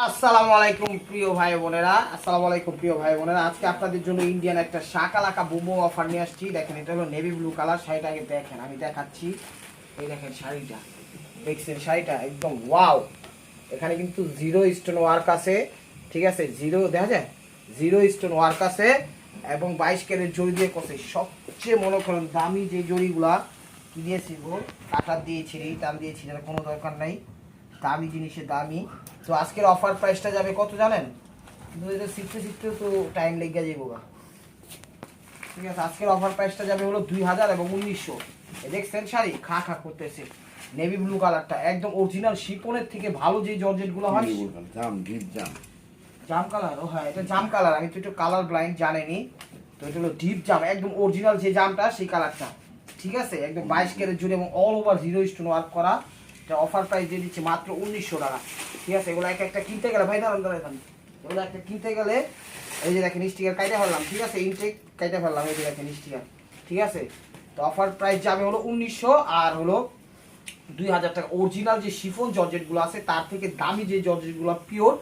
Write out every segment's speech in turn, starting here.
আসসালামু আলাইকুম প্রিয় ভাই বোনেরা, আসসালামু আলাইকুম প্রিয় ভাই বোনেরা। আজকে আপনাদের জন্য ইন্ডিয়ান একটা শাকালাকা বুমো অফার নিয়ে আসছি। দেখেন, এটা হলো নেভি ব্লু কালার। শাড়িটা আগে দেখেন, আমি দেখাচ্ছি। এই দেখেন শাড়িটা, দেখছেন শাড়িটা একদম ওয়াও। এখানে কিন্তু জিরো স্টোন ওয়ার্ক আছে, ঠিক আছে? জিরো দেখা যায়, জিরো স্টোন ওয়ার্ক আছে এবং 22 ক্যারেট জড়ি দিয়ে করছে। সবচেয়ে মনে করেন দামি যে জড়িগুলা কিনেছি গো, কাটার দিয়েছি, টান দিয়েছি, যেটা কোনো দরকার নাই। দামি জিনিসের দামি। তো আজকের অফার প্রাইসটা যাবে কত জানেন? কিন্তু এটা শিখতে তো টাইম লেগে যাবো গা। ঠিক আছে, আজকের অফার প্রাইসটা যাবে হলো 2000 এবং 1900। দেখছেন শাড়ি খা খা করতেছে, নেভি ব্লু কালারটা একদম অরিজিনাল শিপনের থেকে ভালো যে জর্জেটগুলো হয়। জাম ডিপ জাম জাম কালার, ও হ্যাঁ এটা জাম কালার। আমি তো একটু কালার ব্লাইন্ড জানেনি, তো এটা হলো ডিপ জাম, একদম অরিজিনাল যে জামটা সেই কালারটা। ঠিক আছে, একদম 22 ক্যারেট জুড়ে এবং all over zero stone work করা। এটা অফার প্রাইস দিয়ে দিচ্ছে মাত্র 1900 টাকা। ঠিক আছে, এগুলো একটা কিনতে গেলে ভাই দাঁড়ান দাঁড়ান, এগুলো একটা কিনতে গেলে এই যে দেখেন স্টিকার কাইটা ফেললাম। ঠিক আছে, ইনটেক কাইটা ফেললাম, এই যে দেখেন স্টিকার। ঠিক আছে, তো অফার প্রাইস যাবে হলো 1900 আর হলো 2000 টাকা। অরিজিনাল যে শিফন জর্জেটগুলো আছে তার থেকে দামি যে জর্জেটগুলো পিওর,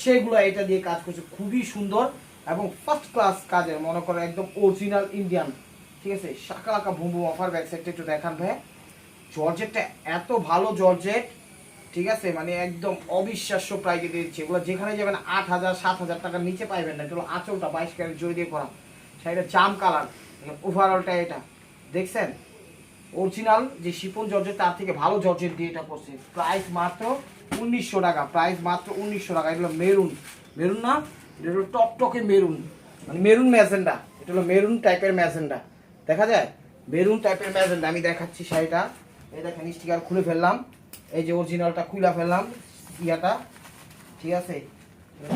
সেগুলো এটা দিয়ে কাজ করছে খুবই সুন্দর এবং ফার্স্ট ক্লাস কাজের, মনে করেন একদম অরিজিনাল ইন্ডিয়ান। ঠিক আছে, Shakalaka boom boom offer. Back সাইডটা একটু দেখান ভাই। জর্জেটটা এত ভালো জর্জেট, ঠিক আছে, মানে একদম অবিশ্বাস্য প্রাইজে দিচ্ছে। এগুলো যেখানে যাবেন 8000 7000 টাকার নিচে পাইবেন না। এটা হলো আঁচলটা 22 ক্যারেট জড়ি দিয়ে করা, শাড়িটা জাম কালার, ওভারঅলটা এটা দেখছেন অরিজিনাল যে শিপন জর্জেট তার থেকে ভালো জর্জেট দিয়ে এটা করছে। প্রাইস মাত্র 1900 টাকা, প্রাইস মাত্র 1900 টাকা। এটা হলো মেরুন, মেরুন না, এটা হলো টকটকে মেরুন, মানে মেরুন ম্যাজেন্ডা। এটা হলো মেরুন টাইপের ম্যাজেন্ডা, দেখা যায় মেরুন টাইপের ম্যাজেন্ডা। আমি দেখাচ্ছি শাড়িটা, এই দেখেন স্টিকার খুলে ফেললাম, এই যে অরিজিনালটা খুলে ফেললাম ইয়াটা। ঠিক আছে,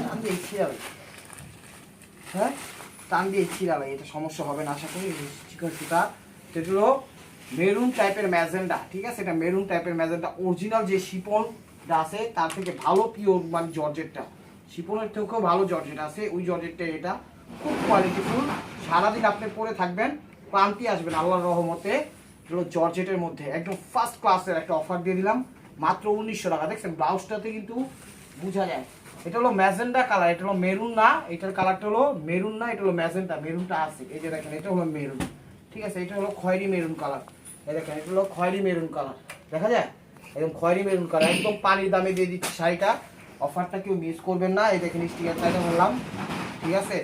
টান দিয়ে ছিড়াবে, হ্যাঁ টান দিয়ে ছিড়াবে, এটা সমস্যা হবে না আশা করি। চিকন সুতা, এটা হলো মেরুন টাইপের ম্যাজেন্ডা। ঠিক আছে, এটা মেরুন টাইপের ম্যাজেন্ডা। অরিজিনাল যে শিপনটা আছে তার থেকে ভালো পিওর, মানে জর্জেটটা শিপনের থেকেও ভালো জর্জেট আছে, ওই জর্জেটটা। এটা খুব কোয়ালিটিফুল, সারাদিন আপনি পরে থাকবেন, ক্লান্তি আসবেন আল্লাহর রহমতে। এগুলো জর্জেটের মধ্যে একদম ফার্স্ট ক্লাসের একটা অফার দিয়ে দিলাম মাত্র 1900 টাকা। দেখছেন ব্লাউজটাতে কিন্তু বোঝা যায় এটা হলো ম্যাজেন্ডা কালার, এটা হলো মেরুন না, এটার কালারটা হলো মেরুন না, এটা হলো ম্যাজেন্ডা। মেরুনটা আছে, এই যে দেখেন এটা হলো মেরুন। ঠিক আছে, এটা হলো খয়েরি মেরুন কালার, এই দেখেন এটা হলো খয়েরি মেরুন কালার, দেখা যায় একদম খয়েরি মেরুন কালার। একদম পানির দামে দিয়ে দিচ্ছি শাড়িটা, অফারটা কেউ মিস করবেন না। এই দেখেন স্টিকার চাইটা বললাম। ঠিক আছে,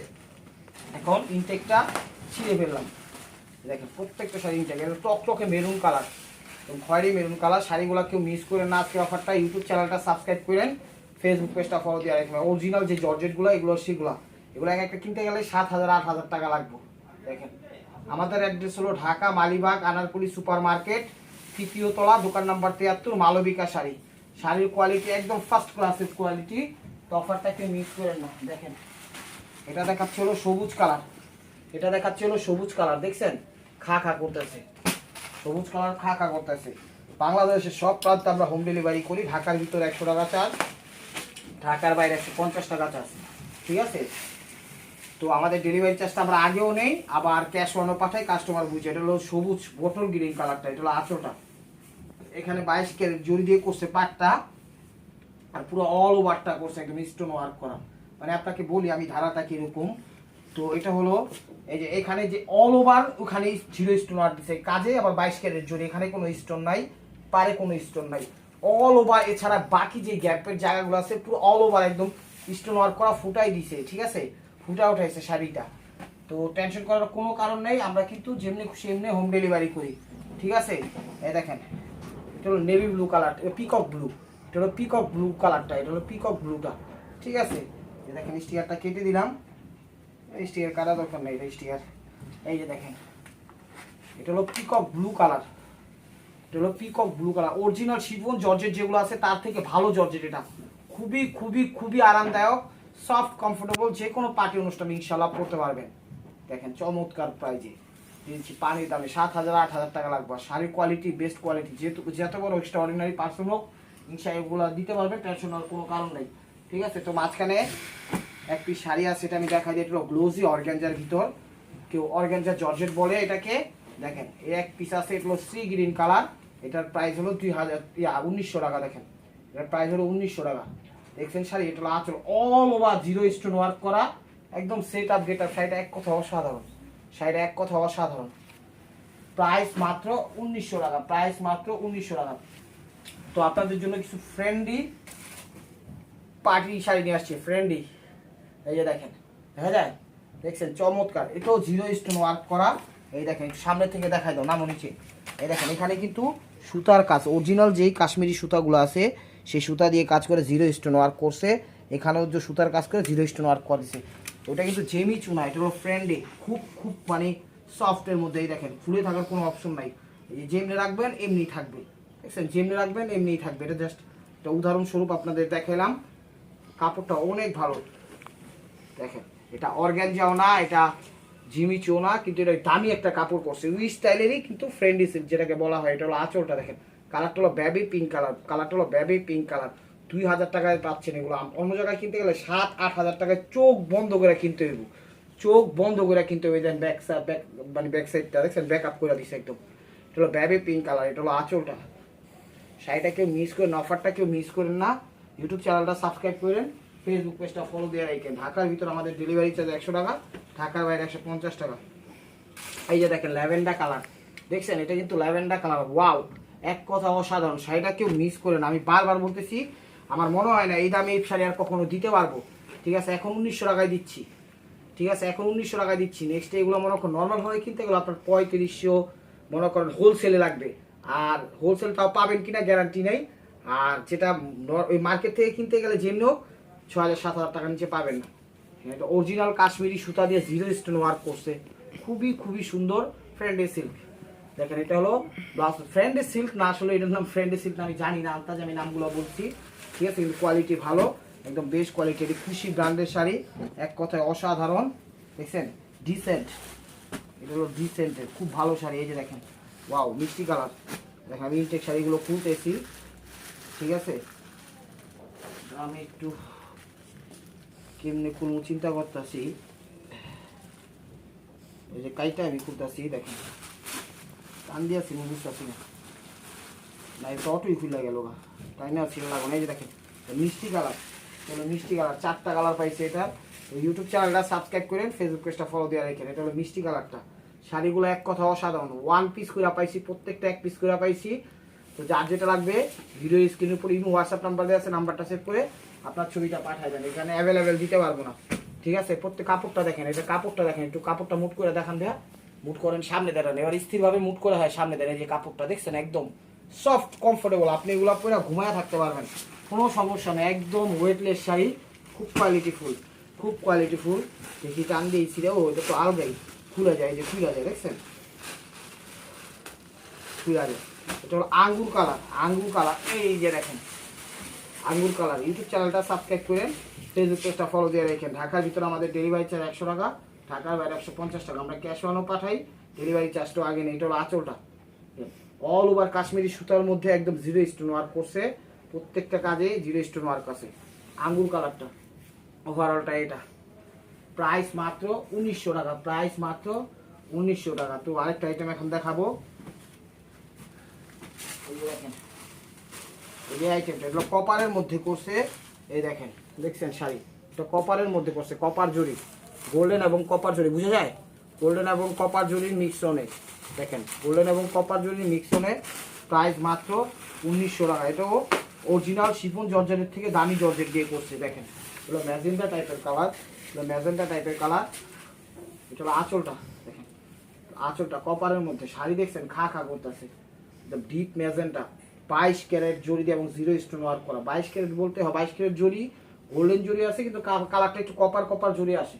এখন ইনটেকটা ছিঁড়ে ফেললাম, দেখেন প্রত্যেকটা শাড়ি ইনটেক, এটা টকটকে মেরুন কালার, খয়েরি মেরুন কালার। শাড়িগুলো কেউ মিস করেন না। আজকে অফারটা ইউটিউব চ্যানেলটা সাবস্ক্রাইব করেন, ফেসবুক পেজটা ফলো দিয়ে রাখবেন। অরিজিনাল যে জর্জেটগুলো এগুলো সেগুলো, এগুলো এক একটা কিনতে গেলে 7000 8000 টাকা লাগবে। দেখেন আমাদের অ্যাড্রেস হলো ঢাকা মালিবাগ আনারকুলি সুপার মার্কেট, তৃতীয় তলা, দোকান নাম্বার 73, মালবিকা শাড়ি। শাড়ির কোয়ালিটি একদম ফার্স্ট ক্লাসের কোয়ালিটি, তো অফারটা কেউ মিস করেন না। দেখেন এটা দেখাচ্ছে হলো সবুজ কালার, এটা দেখাচ্ছে হলো সবুজ কালার, দেখছেন খা খা করতেছে, সবুজ কালার খা খা করতেছে। বাংলাদেশের সব প্রান্তে আমরা হোম ডেলিভারি করি। ঢাকার ভিতরে 100 টাকা চার্জ, ঢাকার বাইরে 150 টাকা চার্জ। ঠিক আছে, তো আমাদের ডেলিভারি চার্জটা আমরা আগেও নেই, আবার ক্যাশ অনও পাঠাই, কাস্টমার বুঝে। এটা হলো সবুজ বটল গ্রিন কালারটা, এটা হলো আঁচলটা, এখানে 22 ক্যারেট জড়ি দিয়ে করছে পাটটা, আর পুরো অল ওভারটা করছে একদম স্টোন ওয়ার্ক করা। মানে আপনাকে বলি আমি ধারাটা কিরকম, তো এটা হলো এই যে এখানে যে অল ওভার, ওখানে জিরো স্টোন ওয়ার্ক দিচ্ছে কাজে, আবার 22 ক্যারেট জড়ি, এখানে কোনো স্টোন নাই, পারে কোনো স্টোন নাই, অল ওভার। এছাড়া বাকি যে গ্যাপের জায়গাগুলো আছে পুরো অল ওভার একদম স্টোন ওয়ার্ক করা, ফুটাই দিছে। ঠিক আছে, ফুটা উঠাইছে শাড়িটা, তো টেনশন করার কোনো কারণ নেই। আমরা কিন্তু যেমনি খুশি এমনি হোম ডেলিভারি করি। ঠিক আছে, এই দেখেন এটা হলো navy blue colour, peacock blue, এটা হলো পিকক ব্লু কালারটা, এটা হলো পিকক ব্লুটা। ঠিক আছে, এই দেখেন স্টিকারটা কেটে দিলাম, স্টিকার কাটা দরকার নেই, এটা স্টিকার। এই যে দেখেন এটা হলো পিকক ব্লু কালার, এটা হলো peacock blue colour. Original chiffon georgette যেগুলো আছে তার থেকে ভালো জর্জেট এটা, খুবই খুবই খুবই আরামদায়ক, সফট কমফোর্টেবল, যে কোনো পার্টি অনুষ্ঠানে ইনশাল্লাহ পড়তে পারবেন। দেখেন চমৎকার প্রাইজে দিচ্ছি, পানির দামে 7000 8000 টাকা লাগবে। শাড়ির কোয়ালিটি বেস্ট কোয়ালিটি, যেহেতু যত বড় এক্সট্রা অর্ডিনারি পার্সন হোক ইনশাল্লাহ এগুলো দিতে পারবেন, টেনশন হওয়ার কোনো কারণ নেই। ঠিক আছে, তো মাঝখানে এক পিস শাড়ি আছে, এটা আমি দেখা দিই, এটা গ্লোজি অর্গানজার ভিতর, কেউ অর্গানজার জর্জেট বলে এটাকে। দেখেন এই এক পিস আছে, এটা হলো সি গ্রিন কালার, এটার প্রাইস হলো 1900 টাকা। দেখেন এটার প্রাইস হলো 1900 টাকা। দেখছেন শাড়ি, এটা হলো আঁচল, all over zero stone work করা, একদম সেট আপ গেট আপ। শাড়িটা এক কথা অসাধারণ, শাড়িটা এক কথা অসাধারণ। প্রাইস মাত্র 1900 টাকা, প্রাইস মাত্র 1900 টাকা। তো আপনাদের জন্য কিছু ফ্রেন্ডলি পার্টি শাড়ি নিয়ে আসছি, ফ্রেন্ডলি। এই যে দেখেন, দেখা যায়, দেখছেন চমৎকার, এটাও জিরো স্টোন ওয়ার্ক করা। এই দেখেন সামনে থেকে দেখাই দাও, নামো নিচে। এই দেখেন এখানে কিন্তু সুতার কাজ, অরিজিনাল যেই কাশ্মীরি সুতাগুলো আছে সেই সুতা দিয়ে কাজ করে জিরো স্টোন ওয়ার্ক করছে। এখানেও যে সুতার কাজ করে জিরো স্টোন ওয়ার্ক করেছে। ওটা কিন্তু জেমি চুনা, এটা হলো ফ্রেন্ডলি, খুব খুব মানে সফটের মধ্যে। এই দেখেন ফুলে থাকার কোনো অপশন নাই, এই যেমনি রাখবেন এমনি থাকবে, দেখছেন যেমনি রাখবেন এমনিই থাকবে। এটা জাস্ট একটা উদাহরণস্বরূপ আপনাদের দেখালাম। কাপড়টা অনেক ভালো, দেখেন এটা অর্গানজাও না, এটা জিমিচো না, কিন্তু এটা দামি একটা কাপড় পরছে, ওই স্টাইলেরই কিন্তু ফ্রেন্ডলি সিল্ক যেটাকে বলা হয়। এটা হলো আঁচলটা, দেখেন কালারটা হলো বেবি পিঙ্ক কালার, কালারটা হলো বেবি পিঙ্ক কালার। 2000 টাকায় পাচ্ছেন এগুলো। অন্য জায়গায় কিনতে গেলে 7-8 হাজার টাকায় চোখ বন্ধ করে কিনতে হইব, চোখ বন্ধ করে কিনতে হবে। দেন ব্যাক সাইড, ব্যাক মানে ব্যাক সাইডটা দেখছেন ব্যাক আপ করে দিচ্ছে একদম। এটা হলো বেবি পিঙ্ক কালার, এটা হলো আঁচলটা। শাড়িটা কেউ মিস করেন, অফারটা কেউ মিস করেন না। ইউটিউব চ্যানেলটা সাবস্ক্রাইব করেন, ফেসবুক পেজটা ফলো দিয়ে রাখেন। ঢাকার ভিতর আমাদের ডেলিভারি চার্জ 100 টাকা, ঢাকার বাইরে 150 টাকা। এই যে দেখেন ল্যাভেন্ডার কালার, দেখছেন এটা কিন্তু ল্যাভেন্ডার কালার, ওয়াও, এক কথা অসাধারণ। শাড়িটা কেউ মিস করেন, আমি বারবার বলতেছি, আমার মনে হয় না এই দামে এই শাড়ি আর কখনো দিতে পারবো। ঠিক আছে, এখন 1900 টাকায় দিচ্ছি, ঠিক আছে এখন 1900 টাকায় দিচ্ছি। নেক্সট এগুলো মনে করেন নর্মাল ভাবে কিনতে গেলে আপনার 3500 মনে করেন হোলসেলে লাগবে, আর হোলসেলটাও পাবেন কিনা গ্যারান্টি নেই। আর যেটা ওই মার্কেট থেকে কিনতে গেলে যেমনি হোক 6000-7000 টাকার নিচে পাবেন না। এটা অরিজিনাল কাশ্মীরি সুতা দিয়ে জিরো স্টোন ওয়ার্ক করছে, খুবই খুবই সুন্দর। ফ্রেন্ডে সিল্ক, দেখেন এটা হলো ব্লাউজ। ফ্রেন্ডে সিল্ক না, আসলে এটার নাম ফ্রেন্ডে সিল্ক না, আমি জানি না, আন্তাজ আমি নামগুলো বলছি, ঠিক আছে, কিন্তু কোয়ালিটি ভালো, একদম বেস্ট কোয়ালিটি। এটি খুশি ব্র্যান্ডের শাড়ি, এক কথায় অসাধারণ, দেখছেন ডিসেন্ট, এটা হলো ডিসেন্টের খুব ভালো শাড়ি। এই যে দেখেন, ওয়াও মিষ্টি কালার। দেখেন আমি ইনটেক শাড়িগুলো খুলতেছি, ঠিক আছে, আমি একটু কেমনে খুলবো চিন্তা করতেছি। এই যে কাইটা আমি খুলতেছি, দেখেন টান দিয়েছি বুঝতেছি না, না এটা অটোই খুলে গেল গা, তাই না ছিল লাগো না। এই যে দেখেন মিষ্টি কালার, হলো মিষ্টি কালার, 4টা কালার পাইছে এটা। ইউটিউব চ্যানেলটা সাবস্ক্রাইব করেন, ফেসবুক পেজটা ফলো দিয়ে রাখেন। এটা হলো মিষ্টি কালারটা। শাড়িগুলো এক কথা অসাধারণ, 1 পিস করে পাইছি, প্রত্যেকটা 1 পিস করে পাইছি। তো যার যেটা লাগবে ভিডিও স্ক্রিনের উপর ইমো হোয়াটসঅ্যাপ নাম্বার দেওয়া আছে, নাম্বারটা সেভ করে আপনার ছবিটা পাঠাই দেন, এখানে অ্যাভেলেবেল দিতে পারবো না, ঠিক আছে। প্রত্যেক কাপড়টা দেখেন, এটা কাপড়টা দেখেন, একটু কাপড়টা মুট করে দেখান দেয়া, মুট করেন সামনে দাঁড়ান, এবার স্থিরভাবে মুট করে হয় সামনে দাঁড়ান। এই যে কাপড়টা দেখছেন একদম সফট কমফোর্টেবল, আপনি এগুলো পরে ঘুমায় থাকতে পারবেন, কোনো সমস্যা নেই, একদম ওয়েটলেস শাড়ি, খুব কোয়ালিটিফুল, খুব কোয়ালিটিফুল। দেখি টান দিয়েছি রে, ও এটা তো আলগাই খুলে যায়, যে খুলে যায় দেখছেন, খুলে যায়। এটা হলো আঙ্গুর কালার, আঙ্গুর কালার, এই যে দেখেন আঙ্গুর কালার। ইউটিউব চ্যানেলটা সাবস্ক্রাইব করেন, ফেসবুক পেজটা ফলো দিয়ে রাখেন। ঢাকার ভিতরে আমাদের ডেলিভারি চার্জ 100 টাকা, ঢাকার বাইরে 150 টাকা। আমরা ক্যাশ অনও পাঠাই, ডেলিভারি চার্জটাও আগে নেই। এটা হলো আঁচলটা, অল ওভার কাশ্মীরি সুতার মধ্যে একদম জিরো স্টোন ওয়ার্ক করছে, প্রত্যেকটা কাজে জিরো স্টোন ওয়ার্ক আছে। আঙ্গুর কালারটা, ওভারঅলটা এটা। প্রাইস মাত্র 1900 টাকা, প্রাইস মাত্র 1900 টাকা। তো আরেকটা আইটেম এখন দেখাবো, দেখেন এই আইটেমটা, এগুলো কপারের মধ্যে করছে। এই দেখেন, দেখছেন শাড়ি, এটা কপারের মধ্যে করছে, কপার জরি, গোল্ডেন এবং কপার জরি, বুঝা যায়, গোল্ডেন এবং কপার জরির মিক্সনে। দেখেন গোল্ডেন এবং কপার জরির মিক্সনে, প্রাইস মাত্র 1900 টাকা। এটাও অরিজিনাল শিফন জর্জেটের থেকে দামি জর্জেট দিয়ে করছে। দেখেন এগুলো ম্যাজেন্টা টাইপের কালার, এগুলো ম্যাজেন্টা টাইপের কালার। এটা হলো আঁচলটা, দেখেন আঁচলটা কপারের মধ্যে, শাড়ি দেখছেন খা খা করতেছে, ডিপ ম্যাজেন্টা, 22 ক্যারেট জরি দিয়ে এবং জিরো স্টোন ওয়ার্ক করা। 22 ক্যারেট বলতে হয়, 22 ক্যারেট জরি, গোল্ডেন জরি আছে, কিন্তু কালারটা একটু কপার কপার জরি আসে,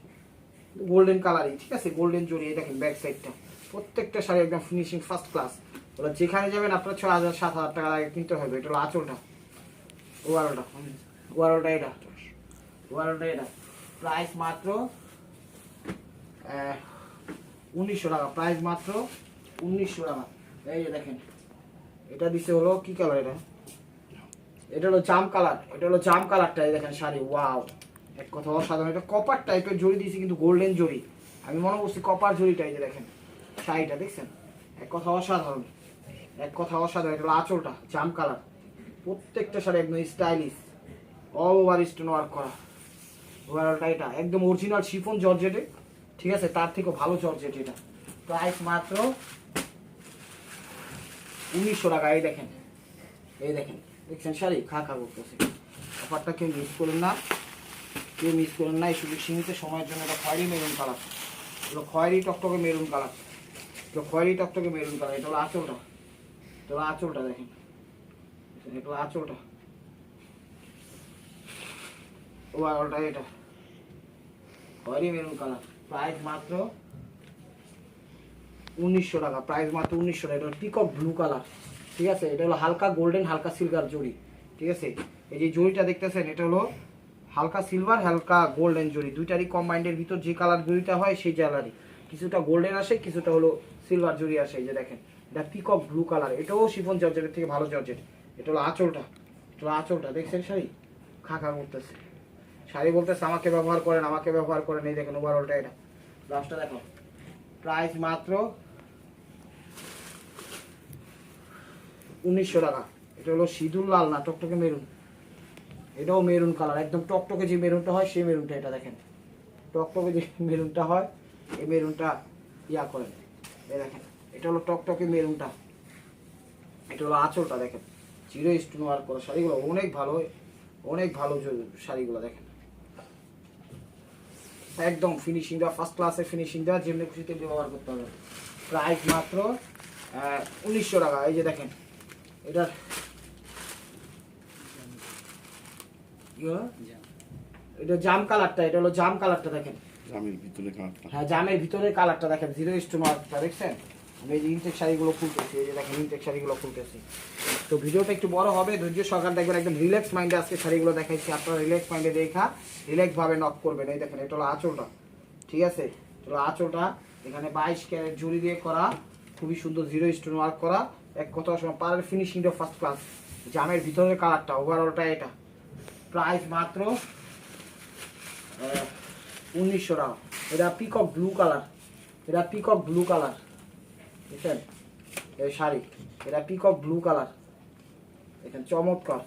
গোল্ডেন কালারই, ঠিক আছে, গোল্ডেন জরি। এই দেখেন ব্যাক সাইডটা, প্রত্যেকটা শাড়ি একদম ফিনিশিং ফার্স্ট ক্লাস। ওরা যেখানে যাবেন আপনার 6000-7000 টাকা লাগে কিনতে হবে। এটা হলো আঁচলটা, ওভারঅলটা, ওভারঅলটা এটা, ওভারঅলটা এটা। প্রাইস মাত্র 1900 টাকা, প্রাইস মাত্র 1900 টাকা। এই যে দেখেন এটা দিছে হলো কি কালার, এটা এটা হলো জাম কালার, এটা হলো জাম কালারটা। এই দেখেন শাড়ি, ওয়াও, এক কথা অসাধারণ। এটা কপার টাইপের জরি দিয়েছি, কিন্তু গোল্ডেন জরি, আমি মনে করছি কপার জরিটা। এই যে দেখেন শাড়িটা দেখছেন, এক কথা অসাধারণ, এক কথা অসাধারণ। এটা হলো আঁচলটা, জাম কালার, প্রত্যেকটা শাড়ি একদম stylish, all over stone work করা। ওভারঅলটা এটা একদম অরিজিনাল শিফন জর্জেটে, ঠিক আছে, তার থেকেও ভালো জর্জেট এটা। প্রাইস মাত্র 1900 টাকা। এই দেখেন, এই দেখেন, দেখছেন শাড়ি খা খা করতেছে। অফারটা কেউ মিস করেন না, কেউ মিস করেন না। এই শুধু সীমিত সময়ের জন্য। এটা খয়েরি মেরুন কালার, এগুলো খয়েরি টকটকে মেরুন কালার, এগুলো খয়েরি টকটকে মেরুন কালার। এটা হলো আঁচলটা, এটা হলো আঁচলটা দেখেন, এটা হলো আঁচলটা। ওভারঅলটা এটা খয়েরি মেরুন কালার। প্রাইস মাত্র 1900 টাকা। প্রাইস মাত্র 1900 টাকা। এটা হলো পিকক ব্লু কালার, ঠিক আছে। এটা হলো হালকা গোল্ডেন হালকা সিলভার জড়ি, ঠিক আছে। এই যে জড়িটা দেখতেছেন এটা হলো হালকা সিলভার হালকা গোল্ডেন জড়ি, দুইটারই কম্বাইন্ডের ভিতর যে কালার জড়িটা হয় সেই কালারই, কিছুটা গোল্ডেন আসে কিছুটা হলো সিলভার জড়ি আসে। এই যে দেখেন, এটা পিকক ব্লু কালার, এটাও শিফন জর্জেটের থেকে ভালো জর্জেট। এটা হলো আঁচলটা, এটা হলো আঁচলটা, দেখছেন শাড়ি খা খা করতেছে। শাড়ি বলতেছে আমাকে ব্যবহার করেন, আমাকে ব্যবহার করেন। এই দেখেন ওভারঅলটা এটা। ব্লাউজটা দেখো। প্রাইস মাত্র 1900 টাকা। এটা হলো সিঁদুর লাল না টকটকে মেরুন, এটাও মেরুন কালার, একদম টকটকে যে মেরুনটা হয় সেই মেরুনটা। এটা দেখেন টকটকে যে মেরুনটা হয় এই মেরুনটা ইয়া করেন। এই দেখেন এটা হলো টকটকে মেরুনটা। এটা হলো আঁচলটা দেখেন, জিরো স্টোন ওয়ার্ক করা শাড়িগুলো অনেক ভালো, অনেক ভালো শাড়িগুলো দেখেন, একদম ফিনিশিং দেওয়া, ফার্স্ট ক্লাসের ফিনিশিং দেওয়া, যেমনি খুশিতে ব্যবহার করতে হবে। প্রাইস মাত্র 1900 টাকা। এই যে দেখেন এটার এটা জাম কালারটা, এটা হলো জাম কালারটা দেখেন, জামের ভিতরে কালারটা। হ্যাঁ জামের ভিতরে কালারটা দেখেন, জিরো স্টোন ওয়ার্কটা দেখছেন। আমি এই যে ইনটেক শাড়িগুলো খুলতেছি, এই যে দেখেন ইনটেক শাড়িগুলো খুলতেছি। তো ভিডিওটা একটু বড় হবে, ধৈর্য সহকারে দেখবেন, একদম রিল্যাক্স মাইন্ডে আজকে শাড়িগুলো দেখাইছি। আপনারা রিল্যাক্স মাইন্ডে দেখা রিল্যাক্স ভাবে নক করবেন। এই দেখেন এটা হলো আঁচলটা, ঠিক আছে, এটা হলো আঁচলটা। এখানে 22 ক্যারেট জুড়ি দিয়ে করা, খুবই সুন্দর জিরো স্টোন ওয়ার্ক করা, এক কথা সময় পাড়ের ফিনিশিংটা ফার্স্ট ক্লাস। জামের ভিতরের কালারটা ওভারঅলটা এটা। প্রাইস মাত্র 1900 টাকা। এটা পিকক ব্লু কালার, এটা পিকক ব্লু কালার, বুঝছেন এই শাড়ি, এটা পিকক ব্লু কালার, দেখেন চমৎকার।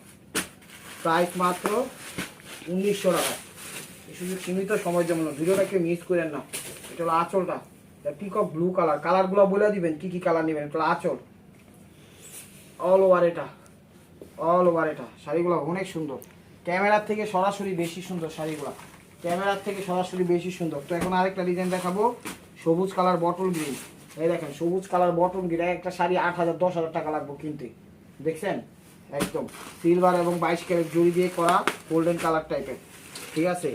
প্রাইস মাত্র 1900 টাকা। এই শুধু সীমিত সময়ের জন্য, ভিডিওটা কেউ মিস করেন না। এটা হলো আঁচলটা, এটা পিকক ব্লু কালার। কালারগুলো বলে দিবেন কি কি কালার নেবেন। এটা হলো আঁচল, অল ওভার এটা, অল ওভার এটা। শাড়িগুলো অনেক সুন্দর, ক্যামেরার থেকে সরাসরি বেশি সুন্দর শাড়িগুলো, ক্যামেরার থেকে সরাসরি বেশি সুন্দর। তো এখন আরেকটা ডিজাইন দেখাবো, সবুজ কালার বটল গ্রিন। এই দেখেন সবুজ কালার বটল গ্রিন, একটা শাড়ি 8000 10,000 টাকা লাগবে কিনতে, দেখছেন একদম সিলভার এবং 22 ক্যারেট জড়ি দিয়ে করা গোল্ডেন কালার টাইপের, ঠিক আছে।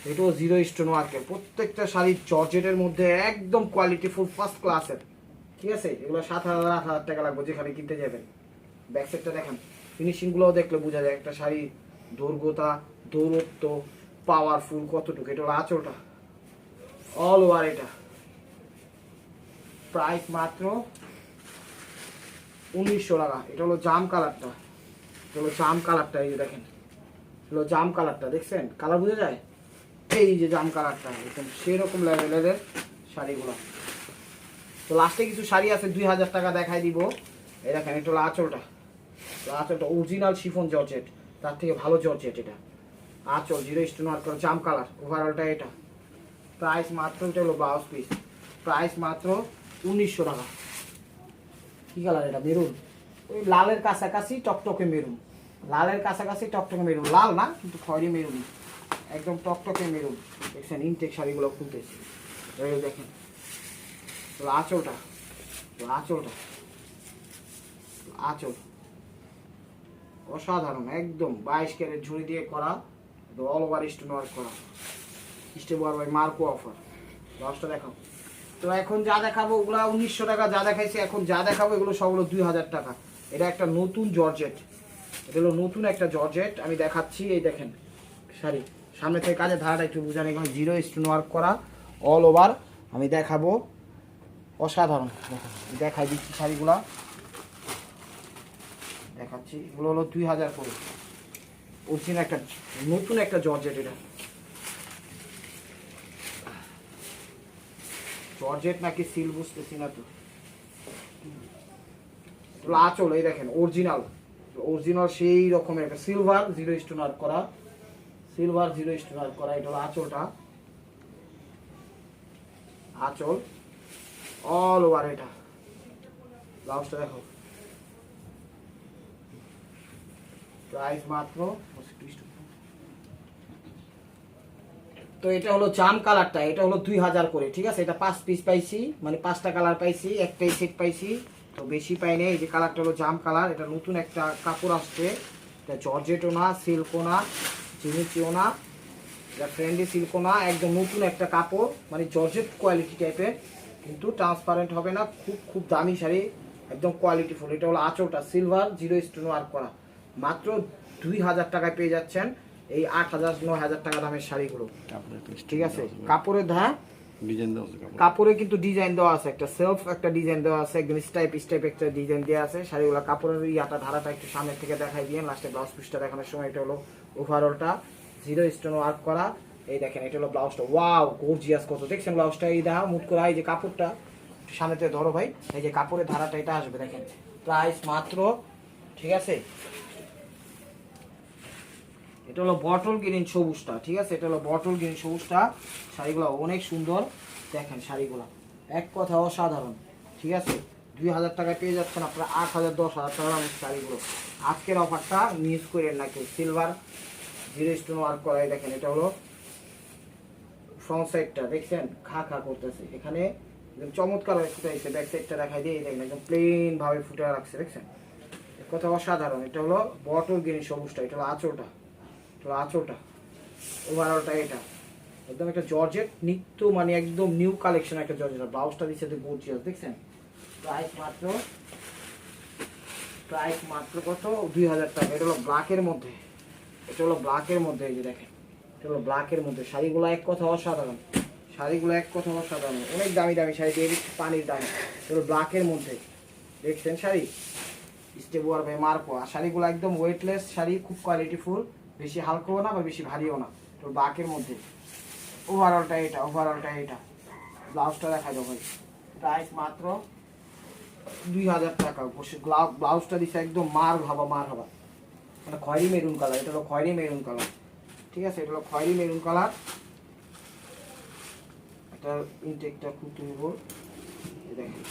এটাও জিরো স্টোন ওয়ার্কের, প্রত্যেকটা শাড়ি জর্জেটের মধ্যে একদম কোয়ালিটি ফুল ফার্স্ট ক্লাসের, ঠিক আছে। এগুলো 7,000 8,000 টাকা লাগবে যেখানে কিনতে যাবেন। ব্যাক সাইডটা দেখেন, ফিনিশিংগুলোও দেখলে বোঝা যায় একটা শাড়ি দৈর্ঘ্যতা দৌরত্ব পাওয়ারফুল কতটুকু। এটা হলো আঁচলটা, অল ওভার এটা। প্রাইস মাত্র 1900 টাকা। এটা হলো জাম কালারটা, এটা হলো জাম কালারটা, এই যে দেখেন হলো জাম কালারটা, দেখছেন কালার বোঝা যায়, এই যে জাম কালারটা একদম সেরকম লেভেলের শাড়িগুলো। তো লাস্টে কিছু শাড়ি আছে 2000 টাকা দেখাই দিব। এই দেখেন এটা হলো আঁচলটা, আঁচলটা অরিজিনাল শিফন জর্জেট, তার থেকে ভালো জর্জেট এটা। আঁচল জিরো স্টোন ওয়ার্ক করা জাম কালার, ওভারঅলটা এটা। প্রাইস মাত্র, এটা হলো ব্লাউজ পিস, প্রাইস মাত্র 1900 টাকা। কি কালার এটা? মেরুন, ওই লালের কাছাকাছি টকটকে মেরুন, লালের কাছাকাছি টকটকে মেরুন, লাল না কিন্তু খয়েরি মেরুন, একদম টকটকে মেরুন। দেখছেন ইনটেক শাড়িগুলো খুলতেছি, এই দেখেন আঁচলটা, আঁচলটা, আঁচল অসাধারণ, একদম 22 ক্যারেট ঝুড়ি দিয়ে করা, অল ওভার স্টোন ওয়ার্ক করা, স্টেবল বাই মার্কো অফার। দশটা দেখাও। তো এখন যা দেখাবো ওগুলো 1900 টাকা, যা দেখাইছি এখন যা দেখাবো এগুলো সব হলো 2000 টাকা। এটা একটা নতুন জর্জেট, এটা হলো নতুন একটা জর্জেট আমি দেখাচ্ছি। এই দেখেন শাড়ি সামনে থেকে কাজের ধারাটা একটু বুঝান, এখানে জিরো স্টোন ওয়ার্ক করা অল ওভার আমি দেখাবো, অসাধারণ। দেখাই দিচ্ছি শাড়িগুলা, দেখাচ্ছি। এগুলো হলো 2000 করে, অরিজিনাল একটা নতুন একটা জর্জেট। এটা জর্জেট নাকি সিল বুঝতেছি না তো। আঁচল এই দেখেন অরিজিনাল অরিজিনাল সেই রকমের একটা সিলভার জিরো স্টোন ওয়ার্ক করা, সিলভার জিরো স্টোন ওয়ার্ক করা। এটা হলো আঁচলটা, আঁচল অল ওভার এটা। ব্লাউজটা দেখো, প্রাইস মাত্র, তো এটা হলো জাম কালারটা, এটা হলো 2000 করে, ঠিক আছে। এটা 5 পিস পাইছি, মানে 5টা কালার পাইছি, একটাই সেট পাইছি, তো বেশি পাই নাই। এই যে কালারটা হলো জাম কালার, এটা নতুন একটা কাপড় আসছে, এটা জর্জেটও না, সিল্কও না, জিনিসও না, এটা ফ্রেন্ডলি সিল্কও না, একদম নতুন একটা কাপড়, মানে জর্জেট কোয়ালিটি টাইপের, কিন্তু ট্রান্সপারেন্ট হবে না, খুব খুব দামি শাড়ি, একদম কোয়ালিটিফুল। এটা হলো আঁচলটা সিলভার জিরো স্টোন ওয়ার্ক করা, মাত্র 2000 টাকায় পেয়ে যাচ্ছেন এই 8000-9000 টাকা দামের শাড়িগুলো, ঠিক আছে। কাপড়ের ডিজাইন দেওয়া আছে, কাপড়ে কিন্তু ডিজাইন দেওয়া আছে, একটা সেলফ একটা ডিজাইন দেওয়া আছে, একদম স্টাইপ একটা ডিজাইন দেওয়া আছে। শাড়িগুলো কাপড়ের ইয়াটা ধারাটা একটু সামনের থেকে দেখাই দিয়ে লাস্টে ব্লাউজ পিসটা দেখানোর সময়। এটা হলো ওভারঅলটা জিরো স্টোন ওয়ার্ক করা, এই দেখেন এটা হলো ব্লাউজটা, ওয়াও গর্জিয়াস কত, দেখছেন ব্লাউজটা, এই দেখা মুট করা, এই যে কাপড়টা সামনে থেকে ধরো ভাই, এই যে কাপড়ের ধারাটা এটা আসবে দেখেন। প্রাইস মাত্র, ঠিক আছে, এটা হলো বটল গ্রিন সবুজটা, ঠিক আছে, এটা হলো বটল গ্রিন সবুজটা। শাড়িগুলো অনেক সুন্দর, দেখেন শাড়িগুলো এক কথা অসাধারণ, ঠিক আছে। 2000 টাকায় পেয়ে যাচ্ছেন আপনারা 8000-10,000 টাকা দামের শাড়িগুলো। আজকের অফারটা মিস করেন না কেউ। সিলভার জিরো স্টোন ওয়ার্ক করাই, দেখেন এটা হলো ফ্রন্ট সাইডটা, দেখছেন খা খা করতেছে, এখানে একদম চমৎকার ফুটাইছে। ব্যাক সাইডটা দেখাই দিয়ে দেখেন একদম প্লেন ভাবে ফুটে রাখছে, দেখছেন এক কথা অসাধারণ। এটা হলো বটল গ্রিন সবুজটা, এটা হলো আঁচলটা, আঁচলটা ওভারঅলটা এটা একদম একটা জর্জেট নিত্য, মানে একদম নিউ কালেকশন একটা জর্জেট। ব্লাউজটা দিচ্ছে তো গর্জিয়াস, দেখছেন। প্রাইস মাত্র কত, 2000 টাকা। এটা হলো ব্ল্যাকের মধ্যে, এটা হলো ব্ল্যাকের মধ্যে, এই যে দেখেন এটা হলো ব্ল্যাকের মধ্যে। শাড়িগুলো এক কথা অসাধারণ, শাড়িগুলো এক কথা অসাধারণ, অনেক দামি দামি শাড়ি দিয়ে দিচ্ছে, পানির দাম। এটা হলো ব্ল্যাকের মধ্যে, দেখছেন শাড়ি স্টেবুয়ার বাই মার্কো। আর শাড়িগুলো একদম ওয়েটলেস শাড়ি, খুব কোয়ালিটিফুল, বেশি হালকাও না বা বেশি ভারীও না, তো ব্ল্যাকের মধ্যে। ওভারঅলটা এটা, ব্লাউজটা দেখা যাবে ভাই। প্রাইস মাত্র 2000 টাকা। ব্লাউজটা দিচ্ছে একদম মার ভাবা, মানে খয়েরি মেরুন কালার, এটা হলো খয়েরি মেরুন কালার, ঠিক আছে, এটা হলো খয়েরি মেরুন কালার। এটা ইনটেকটা খুব তুমি বল, দেখেন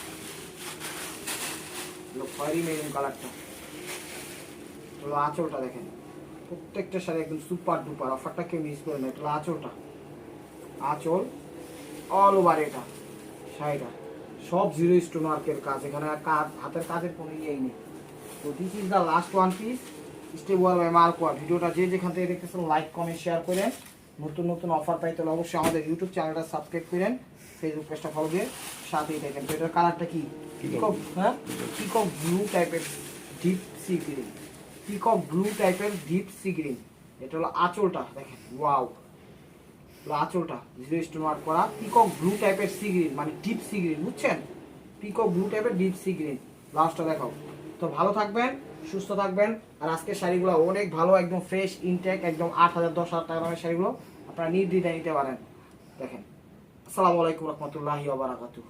খয়েরি মেরুন কালারটা হলো আঁচলটা, দেখেন প্রত্যেকটা শাড়ি একদম সুপার ডুপার, অফারটা কেউ মিস করে না। এটা হলো আঁচলটা, আঁচল অল ওভার এটা শাড়িটা, সব জিরো স্টোন ওয়ার্কের কাজ, এখানে কাজ হাতের কাজের কোনো ইয়েই নেই। তো this is the last one piece স্টেবুয়ার বাই মার্কোয়া। ভিডিওটা যে যেখান থেকে দেখতেছেন লাইক কমেন্ট শেয়ার করেন। নতুন নতুন অফার পাইতে হলে অবশ্যই আমাদের ইউটিউব চ্যানেলটা সাবস্ক্রাইব করেন, ফেসবুক পেজটা ফলো দিয়ে সাথেই দেখেন। তো এটার কালারটা কি, পিকক, হ্যাঁ পিকক ব্লু টাইপের deep sea green, peacock blue টাইপের ডিপ সি গ্রিন। এটা হলো আঁচলটা, দেখেন ওয়াও, আঁচলটা জিরো স্টোন ওয়ার্ক করা, পিকক ব্লু টাইপের সি গ্রিন, মানে ডিপ সি গ্রিন, বুঝছেন, পিকক ব্লু টাইপের ডিপ সি গ্রিন। ব্লাউজটা দেখাও। তো ভালো থাকবেন, সুস্থ থাকবেন। আর আজকের শাড়িগুলো অনেক ভালো, একদম ফ্রেশ ইনটেক, একদম 8000-10,000 টাকা দামের শাড়িগুলো আপনারা নির্দ্বিধায় নিতে পারেন। দেখেন, আসসালামু আলাইকুম রহমতুল্লাহি ওয়া বারাকাতুহু।